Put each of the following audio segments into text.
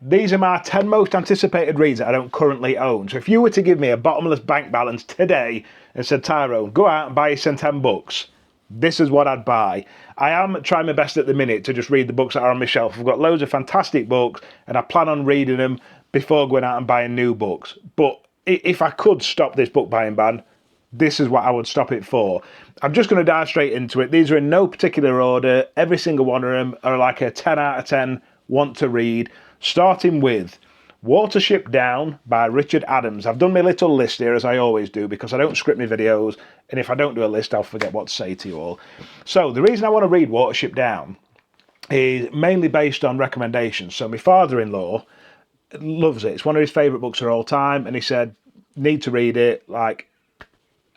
these are my 10 most anticipated reads that I don't currently own. So if you were to give me a bottomless bank balance today and said, Tyrone, go out and buy yourself 10 books, this is what I'd buy. I am trying my best at the minute to just read the books that are on my shelf. I've got loads of fantastic books and I plan on reading them before going out and buying new books. But if I could stop this book buying ban, this is what I would stop it for. I'm just going to dive straight into it. These are in no particular order. Every single one of them are like a 10 out of 10 want to read. Starting with Watership Down by Richard Adams. I've done my little list here, as I always do, because I don't script my videos, and if I don't do a list, I'll forget what to say to you all. So the reason I want to read Watership Down is mainly based on recommendations. So my father-in-law loves it. It's one of his favourite books of all time, and he said, need to read it. Like,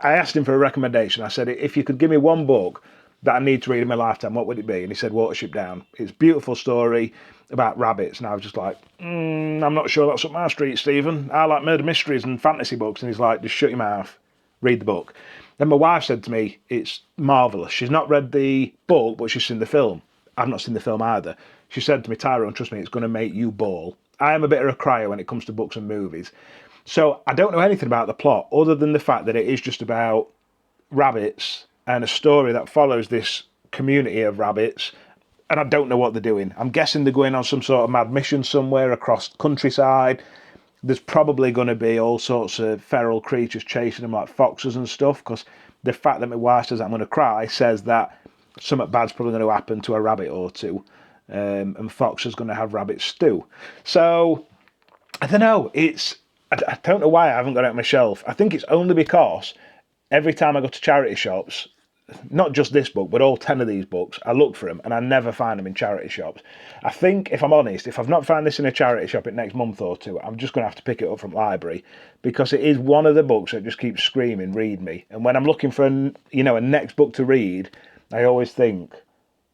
I asked him for a recommendation. I said, if you could give me one book that I need to read in my lifetime, what would it be? And he said, Watership Down. It's a beautiful story about rabbits. And I was just like, I'm not sure that's up my street, Stephen. I like murder mysteries and fantasy books. And he's like, just shut your mouth, read the book. Then my wife said to me, it's marvellous. She's not read the book, but she's seen the film. I've not seen the film either. She said to me, Tyrone, trust me, it's going to make you bawl. I am a bit of a crier when it comes to books and movies. So I don't know anything about the plot other than the fact that it is just about rabbits and a story that follows this community of rabbits, and I don't know what they're doing. I'm guessing they're going on some sort of mad mission somewhere across the countryside. There's probably going to be all sorts of feral creatures chasing them like foxes and stuff, because the fact that my wife says I'm going to cry says that something bad's probably going to happen to a rabbit or two, and Fox is going to have rabbit stew. So, I don't know, I don't know why I haven't got it on my shelf. I think it's only because every time I go to charity shops, not just this book, but all 10 of these books, I look for them and I never find them in charity shops. I think, if I'm honest, if I've not found this in a charity shop in the next month or two, I'm just going to have to pick it up from library, because it is one of the books that just keeps screaming, read me. And when I'm looking for a next book to read, I always think,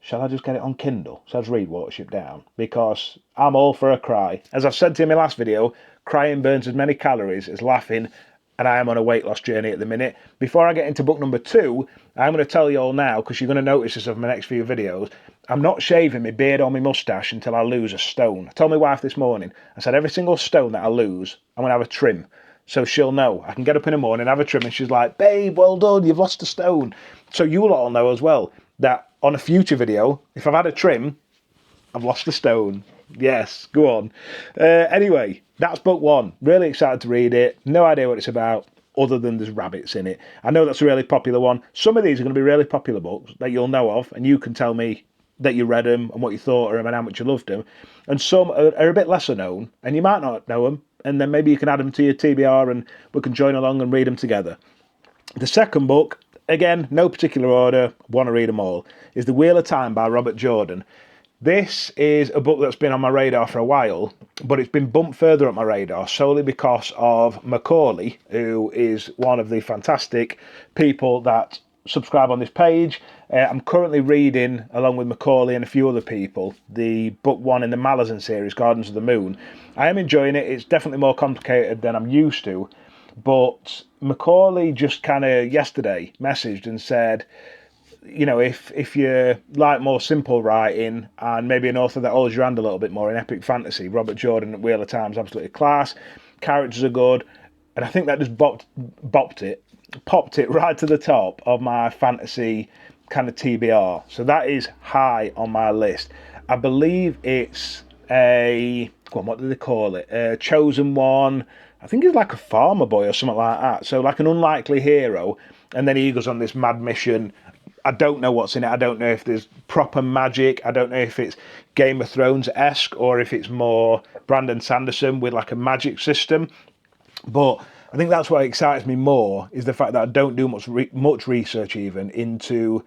shall I just get it on Kindle? So I just read Watership Down, because I'm all for a cry. As I've said to you in my last video, crying burns as many calories as laughing, and I am on a weight loss journey at the minute. Before I get into book number 2, I'm going to tell you all now, because you're going to notice this over my next few videos, I'm not shaving my beard or my moustache until I lose a stone. I told my wife this morning, I said every single stone that I lose, I'm going to have a trim. So she'll know. I can get up in the morning, have a trim, and she's like, babe, well done, you've lost a stone. So you'll all know as well that on a future video, if I've had a trim, I've lost a stone. Yes, go on. Anyway, that's book 1. Really excited to read it. No idea what it's about, other than there's rabbits in it. I know that's a really popular one. Some of these are going to be really popular books that you'll know of, and you can tell me that you read them and what you thought of them and how much you loved them. And some are a bit lesser known, and you might not know them, and then maybe you can add them to your TBR and we can join along and read them together. The second book, again, no particular order, want to read them all, is The Wheel of Time by Robert Jordan. This is a book that's been on my radar for a while, but it's been bumped further up my radar solely because of Macaulay, who is one of the fantastic people that subscribe on this page. I'm currently reading, along with Macaulay and a few other people, the book 1 in the Malazan series, Gardens of the Moon. I am enjoying it. It's definitely more complicated than I'm used to, but Macaulay just kind of yesterday messaged and said, if you like more simple writing and maybe an author that holds your hand a little bit more in epic fantasy, Robert Jordan at Wheel of Time is absolutely class. Characters are good, and I think that just popped it right to the top of my fantasy kind of TBR. So that is high on my list. I believe it's what do they call it? A chosen one. I think he's like a farmer boy or something like that. So like an unlikely hero, and then he goes on this mad mission. I don't know what's in it. I don't know if there's proper magic. I don't know if it's Game of Thrones-esque or if it's more Brandon Sanderson with like a magic system. But I think that's what excites me more, is the fact that I don't do much research even into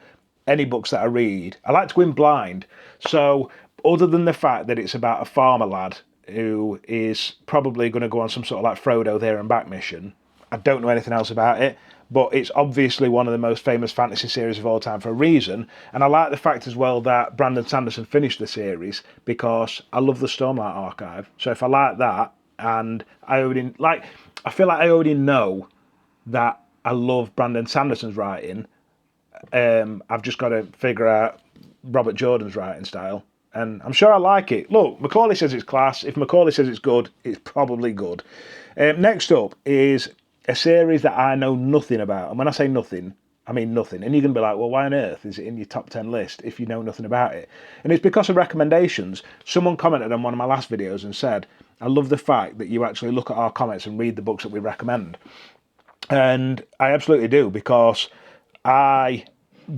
any books that I read. I like to go in blind. So other than the fact that it's about a farmer lad who is probably going to go on some sort of like Frodo there and back mission, I don't know anything else about it. But it's obviously one of the most famous fantasy series of all time for a reason. And I like the fact as well that Brandon Sanderson finished the series, because I love the Stormlight Archive. So if I like that, and I feel like I already know that I love Brandon Sanderson's writing, I've just got to figure out Robert Jordan's writing style. and I'm sure I like it. Look, Macaulay says it's class. If Macaulay says it's good, it's probably good. Next up is a series that I know nothing about, and when I say nothing, I mean nothing. And you're going to be like, well, why on earth is it in your top 10 list if you know nothing about it? And it's because of recommendations. Someone commented on one of my last videos and said, I love the fact that you actually look at our comments and read the books that we recommend. And I absolutely do, because I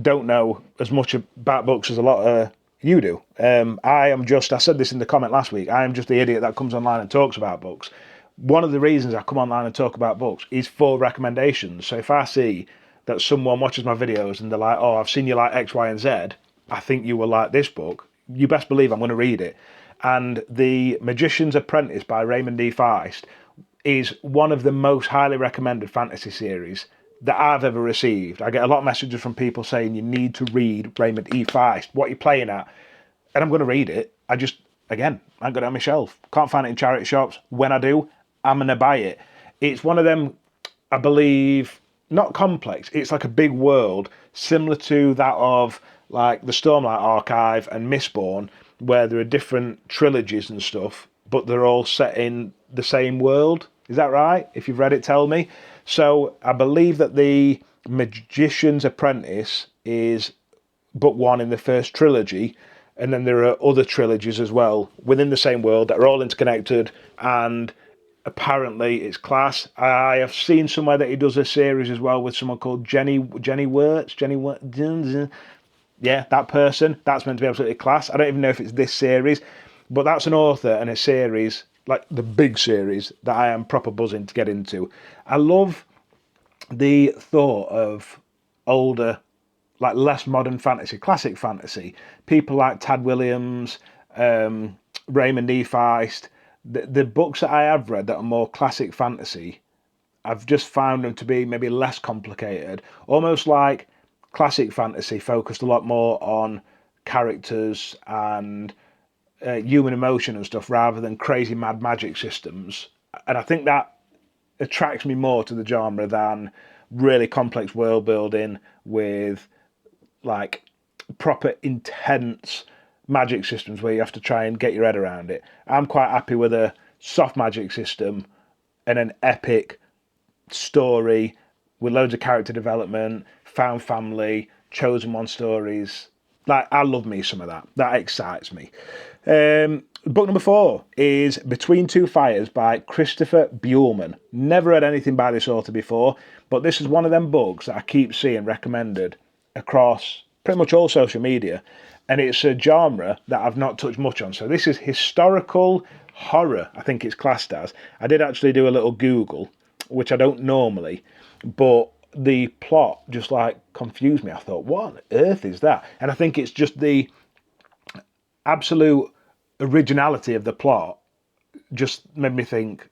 don't know as much about books as a lot of you do. I said this in the comment last week, I am just the idiot that comes online and talks about books. One of the reasons I come online and talk about books is for recommendations. So if I see that someone watches my videos and they're like, oh, I've seen you like X, Y, and Z, I think you will like this book, you best believe I'm going to read it. And The Magicians Apprentice by Raymond E. Feist is one of the most highly recommended fantasy series that I've ever received. I get a lot of messages from people saying you need to read Raymond E. Feist. What are you playing at? And I'm going to read it. I ain't got it on my shelf. Can't find it in charity shops. When I do, I'm going to buy it. It's one of them, I believe, not complex. It's like a big world, similar to that of like the Stormlight Archive and Mistborn, where there are different trilogies and stuff, but they're all set in the same world. Is that right? If you've read it, tell me. So I believe that The Magician's Apprentice is book one in the first trilogy, and then there are other trilogies as well within the same world that are all interconnected, and apparently it's class. I have seen somewhere that he does a series as well with someone called Jenny Wirtz. Yeah, that person. That's meant to be absolutely class. I don't even know if it's this series, but that's an author and a series, like the big series, that I am proper buzzing to get into. I love the thought of older, like less modern fantasy, classic fantasy. People like Tad Williams, Raymond E. Feist. The books that I have read that are more classic fantasy, I've just found them to be maybe less complicated. Almost like classic fantasy focused a lot more on characters and human emotion and stuff, rather than crazy mad magic systems. And I think that attracts me more to the genre than really complex world building with like proper intense magic systems where you have to try and get your head around it. I'm quite happy with a soft magic system and an epic story with loads of character development, found family, chosen one stories. Like, I love me some of that. That excites me. Book number 4 is Between Two Fires by Christopher Buehlman. Never read anything by this author before, but this is one of them books that I keep seeing recommended across pretty much all social media, and it's a genre that I've not touched much on. So this is historical horror, I think it's classed as. I did actually do a little Google, which I don't normally, but the plot just like confused me. I thought, what on earth is that? And I think it's just the absolute originality of the plot just made me think,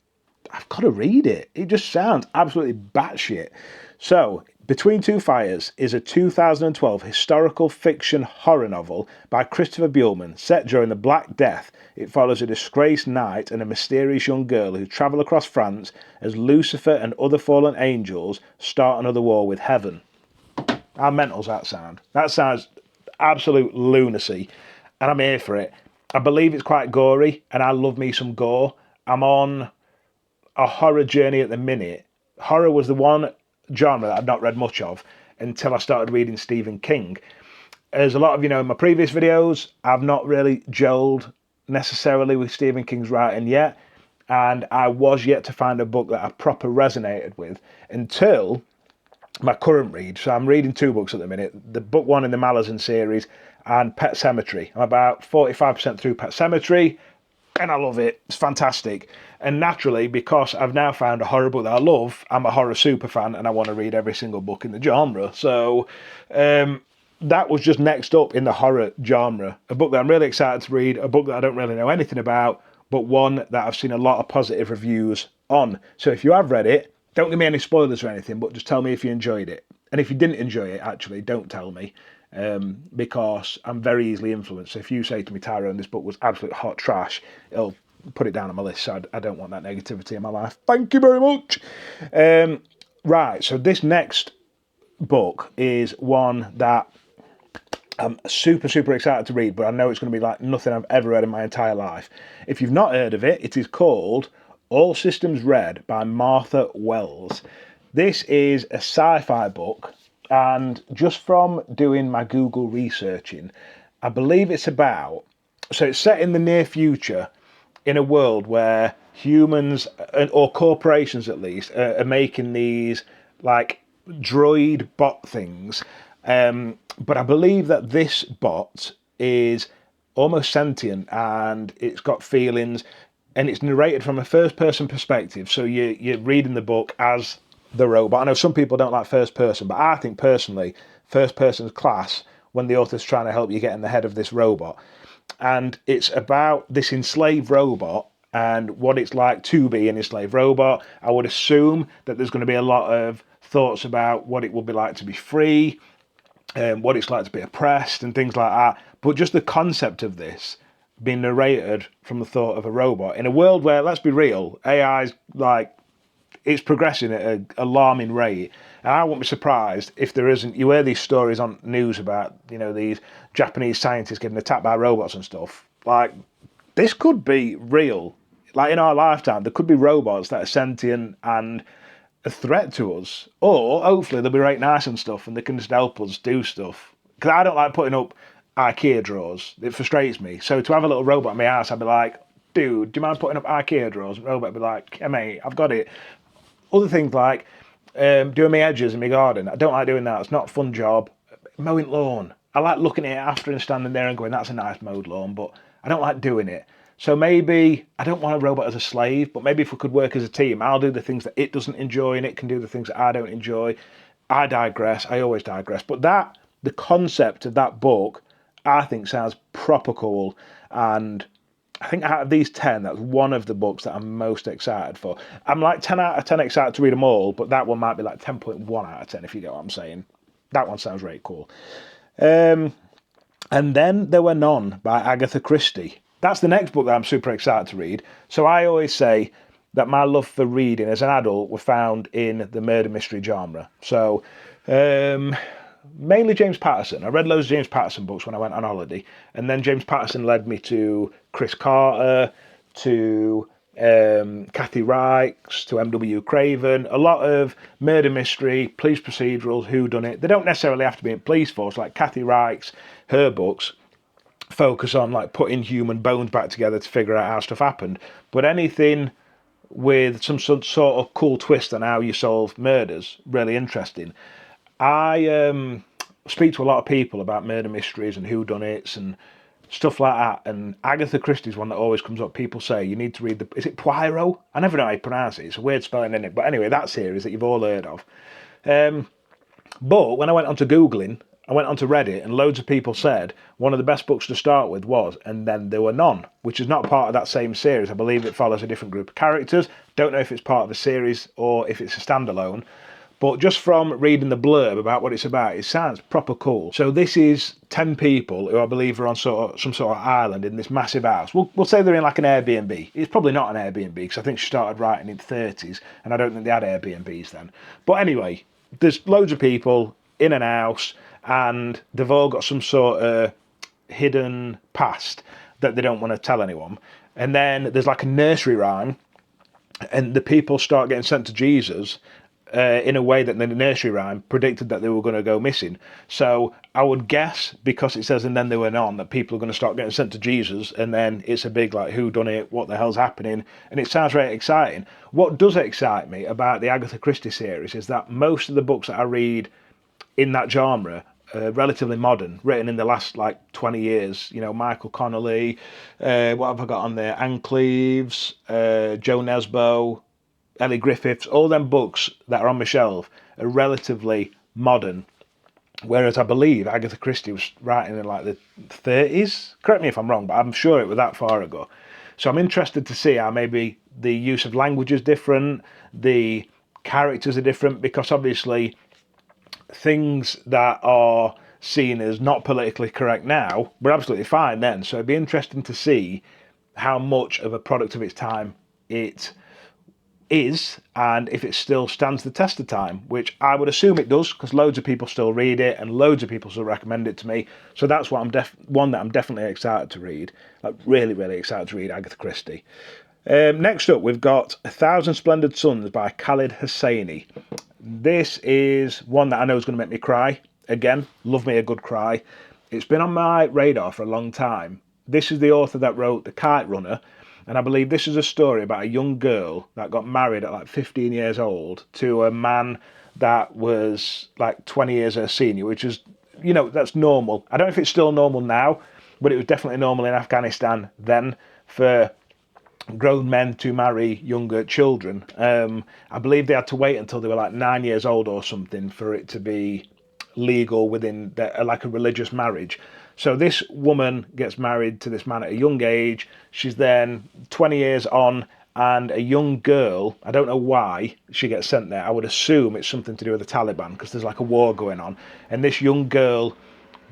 I've got to read it. It just sounds absolutely batshit. So, Between Two Fires is a 2012 historical fiction horror novel by Christopher Buehlman set during the Black Death. It follows a disgraced knight and a mysterious young girl who travel across France as Lucifer and other fallen angels start another war with heaven. How mental's that sound? That sounds absolute lunacy, and I'm here for it. I believe it's quite gory, and I love me some gore. I'm on a horror journey at the minute. Horror was the one genre that I'd not read much of until I started reading Stephen King. As a lot of you know in my previous videos, I've not really gelled necessarily with Stephen King's writing yet, and I was yet to find a book that I proper resonated with until my current read. So I'm reading 2 books at the minute, the book 1 in the Malazan series and Pet Sematary. I'm about 45% through Pet Sematary, and I love it. It's fantastic. And naturally, because I've now found a horror book that I love, I'm a horror super fan and I want to read every single book in the genre. So that was just next up in the horror genre. A book that I'm really excited to read, a book that I don't really know anything about, but one that I've seen a lot of positive reviews on. So if you have read it, don't give me any spoilers or anything, but just tell me if you enjoyed it. And if you didn't enjoy it, actually, don't tell me, because I'm very easily influenced. So if you say to me, Tyrone, this book was absolute hot trash, it'll put it down on my list. So I don't want that negativity in my life. Thank you very much. Right, so this next book is one that I'm super, super excited to read, but I know it's going to be like nothing I've ever read in my entire life. If you've not heard of it, it is called All Systems Red by Martha Wells. This is a sci-fi book, and just from doing my Google researching, I believe it's about, so it's set in the near future in a world where humans, or corporations at least, are making these like droid bot things. But I believe that this bot is almost sentient and it's got feelings, and it's narrated from a first person perspective. So you're reading the book as the robot. I know some people don't like first person, but I think personally, first person's class when the author's trying to help you get in the head of this robot. And it's about this enslaved robot and what it's like to be an enslaved robot. I would assume that there's going to be a lot of thoughts about what it will be like to be free, what it's like to be oppressed and things like that. But just the concept of this being narrated from the thought of a robot in a world where, let's be real, AI's like, it's progressing at an alarming rate. And I won't be surprised if there isn't, you hear these stories on news about, these Japanese scientists getting attacked by robots and stuff. Like, this could be real. Like, in our lifetime, there could be robots that are sentient and a threat to us. Or, hopefully, they'll be right nice and stuff and they can just help us do stuff. Because I don't like putting up IKEA drawers. It frustrates me. So to have a little robot in my house, I'd be like, dude, do you mind putting up IKEA drawers? And the robot would be like, yeah, mate, I've got it. Other things like doing my edges in my garden. I don't like doing that. It's not a fun job. Mowing lawn. I like looking at it after and standing there and going, that's a nice mowed lawn, but I don't like doing it. So maybe, I don't want a robot as a slave, but maybe if we could work as a team, I'll do the things that it doesn't enjoy and it can do the things that I don't enjoy. I digress. I always digress. But the concept of that book, I think sounds proper cool. And I think out of these 10, that's one of the books that I'm most excited for. I'm like 10 out of 10 excited to read them all, but that one might be like 10.1 out of 10, if you get what I'm saying. That one sounds really cool. And then There Were None by Agatha Christie. That's the next book that I'm super excited to read. So I always say that my love for reading as an adult was found in the murder mystery genre. So mainly James Patterson. I read loads of James Patterson books when I went on holiday, and then James Patterson led me to Chris Carter, to Kathy Reichs, to M.W. Craven. A lot of murder mystery, police procedurals, whodunit. They don't necessarily have to be in police force. Like Kathy Reichs, her books focus on like putting human bones back together to figure out how stuff happened. But anything with some sort of cool twist on how you solve murders, really interesting. I speak to a lot of people about murder mysteries and whodunits and stuff like that, and Agatha Christie's one that always comes up. People say you need to read is it Poirot? I never know how you pronounce it. It's a weird spelling, isn't it? But anyway, that series that you've all heard of. But when I went onto Googling, I went onto Reddit, and loads of people said one of the best books to start with was And Then There Were None, which is not part of that same series. I believe it follows a different group of characters. Don't know if it's part of a series or if it's a standalone. But just from reading the blurb about what it's about, it sounds proper cool. So this is 10 people who I believe are on some sort of island in this massive house. We'll say they're in like an Airbnb. It's probably not an Airbnb because I think she started writing in the 30s and I don't think they had Airbnbs then. But anyway, there's loads of people in an house and they've all got some sort of hidden past that they don't want to tell anyone. And then there's like a nursery rhyme and the people start getting sent to Jesus in a way that the nursery rhyme predicted that they were going to go missing. So I would guess, because it says And Then They Were None, that people are going to start getting sent to Jesus, and then it's a big like who done it, what the hell's happening, and it sounds very exciting. What does excite me about the Agatha Christie series is that most of the books that I read in that genre are relatively modern, written in the last like 20 years. You know, Michael Connolly, what have I got on there? Anne Cleeves, Joe Nesbo, Ellie Griffiths, all them books that are on my shelf are relatively modern. Whereas I believe Agatha Christie was writing in like the 30s. Correct me if I'm wrong, but I'm sure it was that far ago. So I'm interested to see how maybe the use of language is different, the characters are different, because obviously things that are seen as not politically correct now were absolutely fine then. So it'd be interesting to see how much of a product of its time it is, and if it still stands the test of time, which I would assume it does, because loads of people still read it and loads of people still recommend it to me. So that's what one that I'm definitely excited to read. Like really, really excited to read Agatha Christie. Next up, we've got 1,000 Splendid Suns by Khalid Hosseini. This is one that I know is going to make me cry. Again, love me a good cry. It's been on my radar for a long time. This is the author that wrote The Kite Runner, and I believe this is a story about a young girl that got married at like 15 years old to a man that was like 20 years her senior, which is, you know, that's normal. I don't know if it's still normal now, but it was definitely normal in Afghanistan then for grown men to marry younger children. I believe they had to wait until they were like 9 years old or something for it to be legal within like a religious marriage. So this woman gets married to this man at a young age. She's then 20 years on, and a young girl, I don't know why she gets sent there. I would assume it's something to do with the Taliban, because there's like a war going on. And this young girl,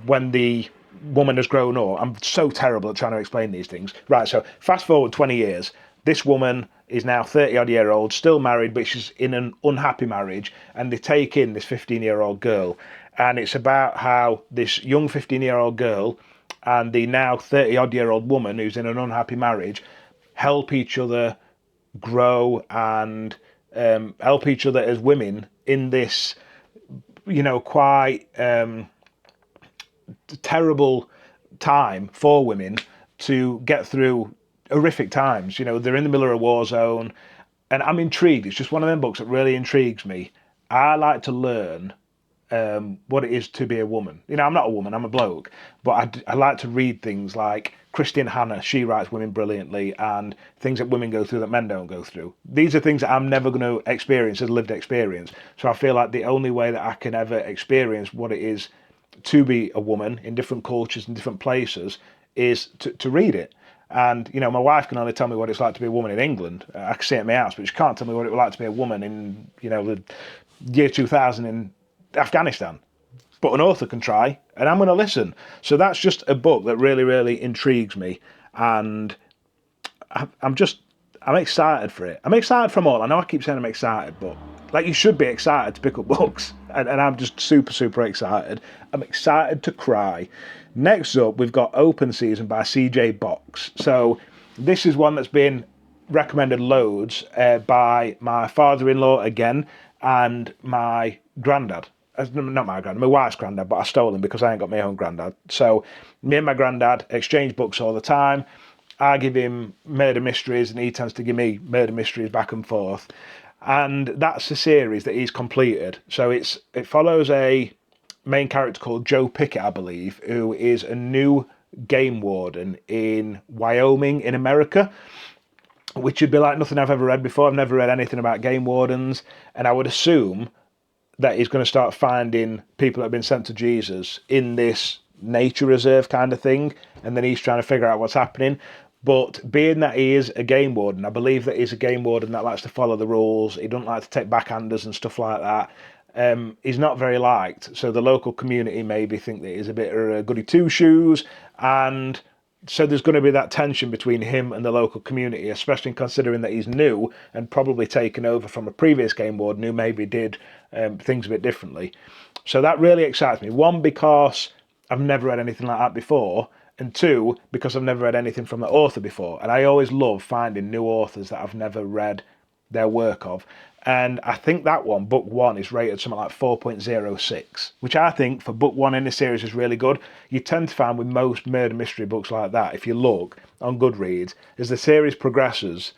when the woman has grown up, I'm so terrible at trying to explain these things. Right, so fast forward 20 years. This woman is now 30-odd-year-old, still married, but she's in an unhappy marriage, and they take in this 15-year-old girl. And it's about how this young 15-year-old girl and the now 30-odd-year-old woman who's in an unhappy marriage help each other grow and help each other as women in this, you know, quite terrible time for women to get through horrific times. You know, they're in the middle of a war zone, and I'm intrigued. It's just one of them books that really intrigues me. I like to learn what it is to be a woman. You know, I'm not a woman, I'm a bloke, but I like to read things like Christine Hanna. She writes women brilliantly, and things that women go through that men don't go through. These are things that I'm never going to experience as a lived experience. So I feel like the only way that I can ever experience what it is to be a woman in different cultures and different places is to read it. And, you know, my wife can only tell me what it's like to be a woman in England. I can see it in my house, but she can't tell me what it was like to be a woman in, you know, the year 2000 in Afghanistan. But an author can try, and I'm going to listen. So that's just a book that really, really intrigues me, and I'm excited for it. I'm excited from all. I know I keep saying I'm excited, but like, you should be excited to pick up books, and I'm just super, super excited. I'm excited to cry. Next up, we've got Open Season by CJ Box. So this is one that's been recommended loads by my father-in-law again, and my granddad. Not my granddad, my wife's granddad, but I stole him because I ain't got my own granddad. So me and my granddad exchange books all the time. I give him murder mysteries, and he tends to give me murder mysteries back and forth. And that's a series that he's completed. So it follows a main character called Joe Pickett, I believe, who is a new game warden in Wyoming in America, which would be like nothing I've ever read before. I've never read anything about game wardens, and I would assume that he's going to start finding people that have been sent to Jesus in this nature reserve kind of thing, and then he's trying to figure out what's happening. But being that he is a game warden, I believe that he's a game warden that likes to follow the rules. He doesn't like to take backhanders and stuff like that. He's not very liked, so the local community maybe think that he's a bit of a goody two-shoes, and so there's going to be that tension between him and the local community, especially considering that he's new and probably taken over from a previous game warden who maybe did things a bit differently. So that really excites me. One, because I've never read anything like that before, and two, because I've never read anything from the author before. And I always love finding new authors that I've never read their work of. And I think that one, book one, is rated something like 4.06, which I think for book one in the series is really good. You tend to find with most murder mystery books like that, if you look on Goodreads, as the series progresses,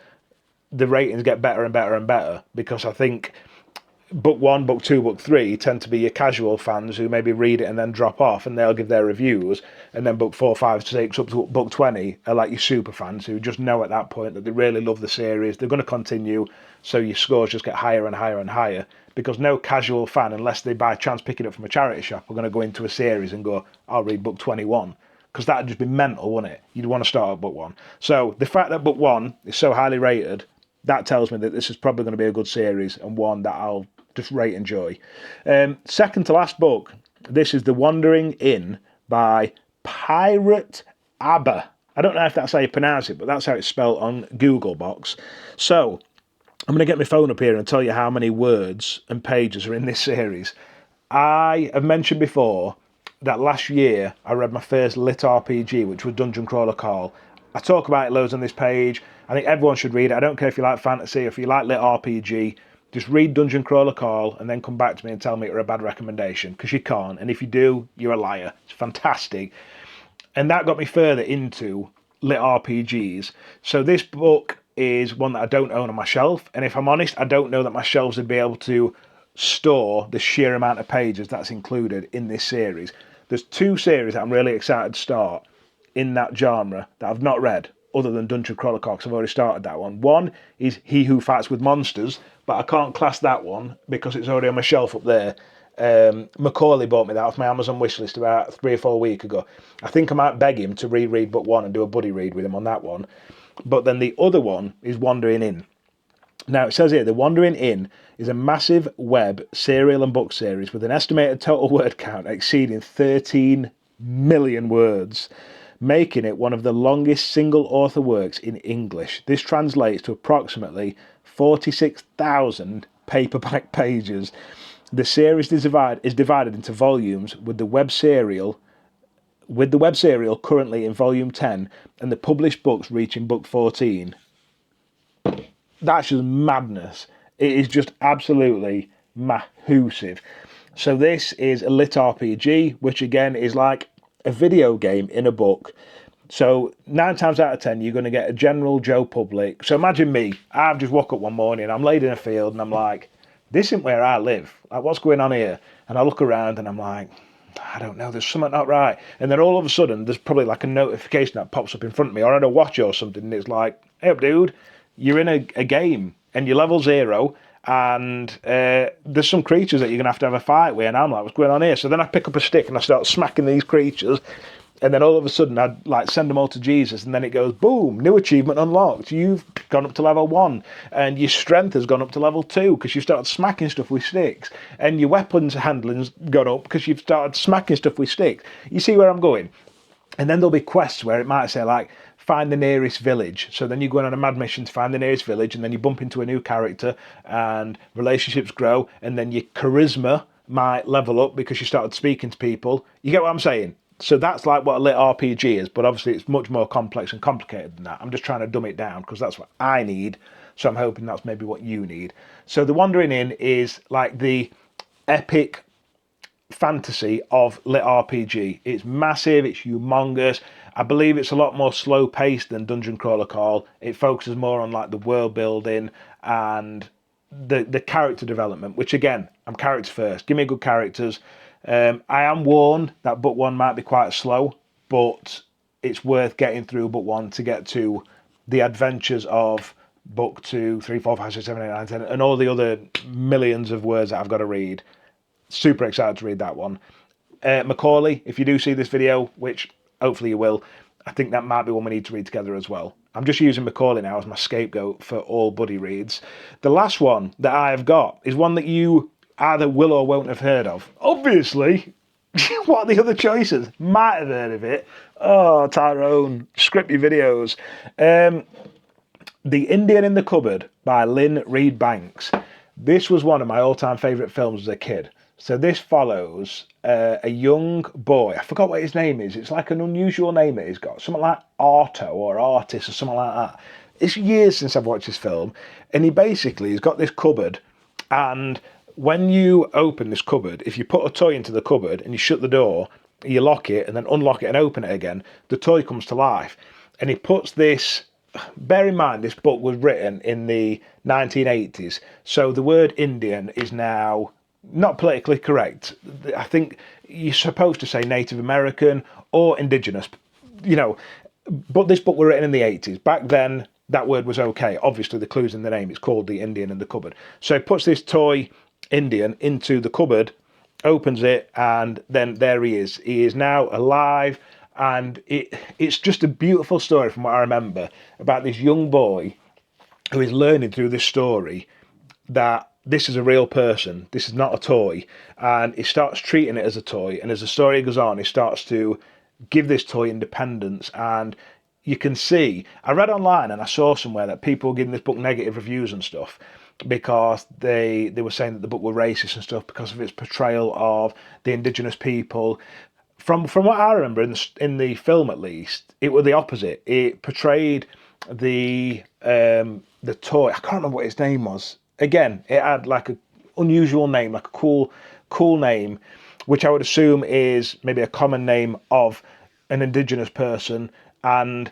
the ratings get better and better and better, because I think book one, book two, book three tend to be your casual fans who maybe read it and then drop off, and they'll give their reviews, and then book 4, 5, 6 up to book 20 are like your super fans who just know at that point that they really love the series, they're going to continue, so your scores just get higher and higher and higher, because no casual fan, unless they by chance pick it up from a charity shop, are going to go into a series and go, I'll read book 21, because that'd just be mental, wouldn't it? You'd want to start at book one. So the fact that book one is so highly rated, that tells me that this is probably going to be a good series, and one that I'll just rate and enjoy. Second to last book, this is The Wandering Inn by Pirate Abba. I don't know if that's how you pronounce it, but that's how it's spelled on Google Box. So I'm going to get my phone up here and tell you how many words and pages are in this series. I have mentioned before that last year I read my first lit RPG, which was Dungeon Crawler Call. I talk about it loads on this page. I think everyone should read it. I don't care if you like fantasy or if you like lit RPG. Just read Dungeon Crawler Call and then come back to me and tell me it's a bad recommendation, because you can't. And if you do, you're a liar. It's fantastic. And that got me further into lit RPGs. So this book is one that I don't own on my shelf, and if I'm honest, I don't know that my shelves would be able to store the sheer amount of pages that's included in this series. There's 2 series that I'm really excited to start in that genre that I've not read, other than Dungeon Crawler Call, because I've already started that one. One is He Who Fights with Monsters, but I can't class that one because it's already on my shelf up there. Macaulay bought me that off my Amazon wishlist about 3 or 4 weeks ago. I think I might beg him to reread book 1 and do a buddy read with him on that one. But then the other one is Wandering Inn. Now it says here, The Wandering Inn is a massive web serial and book series with an estimated total word count exceeding 13 million words, making it one of the longest single author works in English. This translates to approximately 46,000 paperback pages. The series is divided into volumes, with the web serial currently in volume 10 and the published books reaching book 14. That's just madness. It is just absolutely massive. So this is a lit RPG, which again is like a video game in a book. So 9 times out of 10, you're going to get a general Joe public. So imagine me. I've just woke up one morning, I'm laid in a field, and I'm like, this isn't where I live. Like, what's going on here? And I look around and I'm like, I don't know, there's something not right. And then all of a sudden, there's probably like a notification that pops up in front of me, or on a watch or something, and it's like, hey, dude, you're in a game, and you're level 0, and there's some creatures that you're going to have a fight with, and I'm like, what's going on here? So then I pick up a stick and I start smacking these creatures, and then all of a sudden I'd like send them all to Jesus, and then it goes, boom, new achievement unlocked. You've gone up to level 1, and your strength has gone up to level 2 because you've started smacking stuff with sticks, and your weapons handling's gone up because you've started smacking stuff with sticks. You see where I'm going? And then there'll be quests where it might say like, find the nearest village. So then you're going on a mad mission to find the nearest village, and then you bump into a new character, and relationships grow, and then your charisma might level up because you started speaking to people. You get what I'm saying? So that's like what a lit RPG is, but obviously it's much more complex and complicated than that. I'm just trying to dumb it down because that's what I need. So I'm hoping that's maybe what you need. So The Wandering Inn is like the epic fantasy of lit RPG. It's massive, it's humongous. I believe it's a lot more slow paced than Dungeon Crawler Call. It focuses more on like the world building and the character development, which again, I'm characters first. Give me good characters. I am warned that book 1 might be quite slow, but it's worth getting through book 1 to get to the adventures of book 2, 3, 4, 5, 6, 7, 8, 9, 10, and all the other millions of words that I've got to read. Super excited to read that one. Macaulay, if you do see this video, which hopefully you will, I think that might be one we need to read together as well. I'm just using Macaulay now as my scapegoat for all buddy reads. The last one that I have got is one that you either will or won't have heard of. Obviously, what are the other choices? Might have heard of it. Oh, Tyrone, script your videos. The Indian in the Cupboard by Lynn Reed Banks. This was one of my all-time favourite films as a kid. So this follows a young boy. I forgot what his name is. It's like an unusual name that he's got. Something like Arto or Artis or something like that. It's years since I've watched this film. And he's got this cupboard. And when you open this cupboard, if you put a toy into the cupboard and you shut the door, you lock it and then unlock it and open it again, the toy comes to life. And he puts this... Bear in mind, this book was written in the 1980s. So the word Indian is now... not politically correct. I think you're supposed to say Native American or Indigenous, but this book was written in the 80s. Back then, that word was okay. Obviously, the clue's in the name. It's called The Indian in the Cupboard. So he puts this toy Indian into the cupboard, opens it, and then there he is. He is now alive, and it's just a beautiful story from what I remember about this young boy who is learning through this story that this is a real person, this is not a toy, and he starts treating it as a toy, and as the story goes on, he starts to give this toy independence, and you can see, I read online and I saw somewhere that people were giving this book negative reviews and stuff because they were saying that the book were racist and stuff because of its portrayal of the indigenous people. From what I remember in the film, at least, it was the opposite. It portrayed the toy. I can't remember what his name was. Again, it had like a unusual name, like a cool name, which I would assume is maybe a common name of an indigenous person. And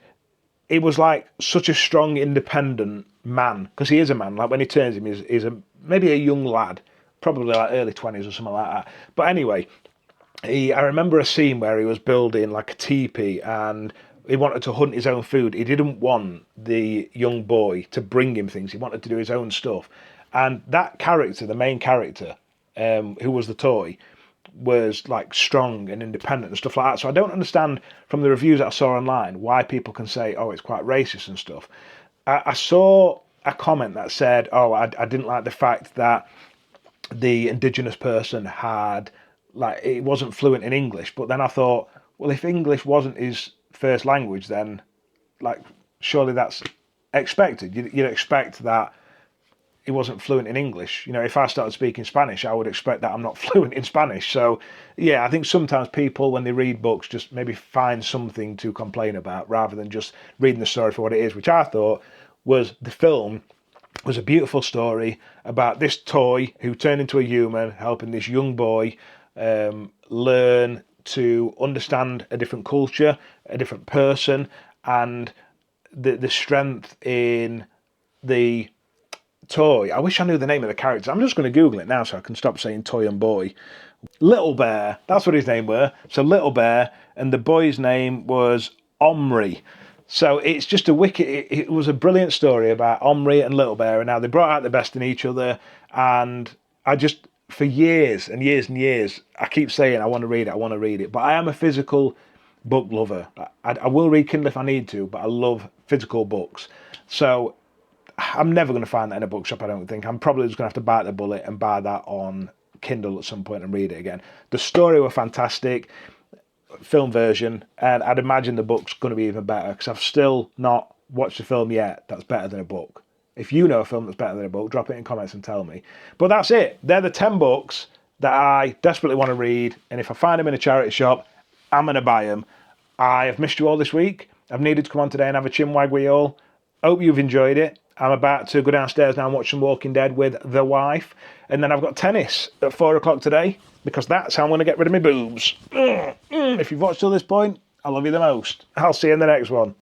it was like such a strong, independent man, because he is a man. Like when he turns him, he's maybe a young lad, probably like early 20s or something like that. But anyway, I remember a scene where he was building like a teepee and he wanted to hunt his own food. He didn't want the young boy to bring him things. He wanted to do his own stuff. And that character, the main character, who was the toy, was like strong and independent and stuff like that. So I don't understand from the reviews that I saw online why people can say, oh, it's quite racist and stuff. I saw a comment that said, oh, I didn't like the fact that the indigenous person had, like, it wasn't fluent in English. But then I thought, well, if English wasn't his first language, then like surely that's expected. You'd expect that he wasn't fluent in English. You know, if I started speaking Spanish, I would expect that I'm not fluent in Spanish. So yeah, I think sometimes people, when they read books, just maybe find something to complain about rather than just reading the story for what it is, which I thought was the film was a beautiful story about this toy who turned into a human, helping this young boy learn to understand a different culture, a different person, and the strength in the toy. I wish I knew the name of the character. I'm just going to Google it now so I can stop saying toy and boy. Little Bear, that's what his name were. So Little Bear, and the boy's name was Omri. So it's just a wicked, it was a brilliant story about Omri and Little Bear and how they brought out the best in each other. And I just, for years and years and years, I keep saying I want to read it, but I am a physical book lover. I will read Kindle if I need to, but I love physical books. So I'm never going to find that in a bookshop, I don't think. I'm probably just going to have to bite the bullet and buy that on Kindle at some point and read it again. The story were fantastic, film version, and I'd imagine the book's going to be even better because I've still not watched a film yet that's better than a book. If you know a film that's better than a book, drop it in comments and tell me. But that's it. They're the 10 books that I desperately want to read, and if I find them in a charity shop, I'm going to buy them. I have missed you all this week. I've needed to come on today and have a chinwag with you all. Hope you've enjoyed it. I'm about to go downstairs now and watch some Walking Dead with the wife. And then I've got tennis at 4 o'clock today because that's how I'm going to get rid of my boobs. If you've watched till this point, I love you the most. I'll see you in the next one.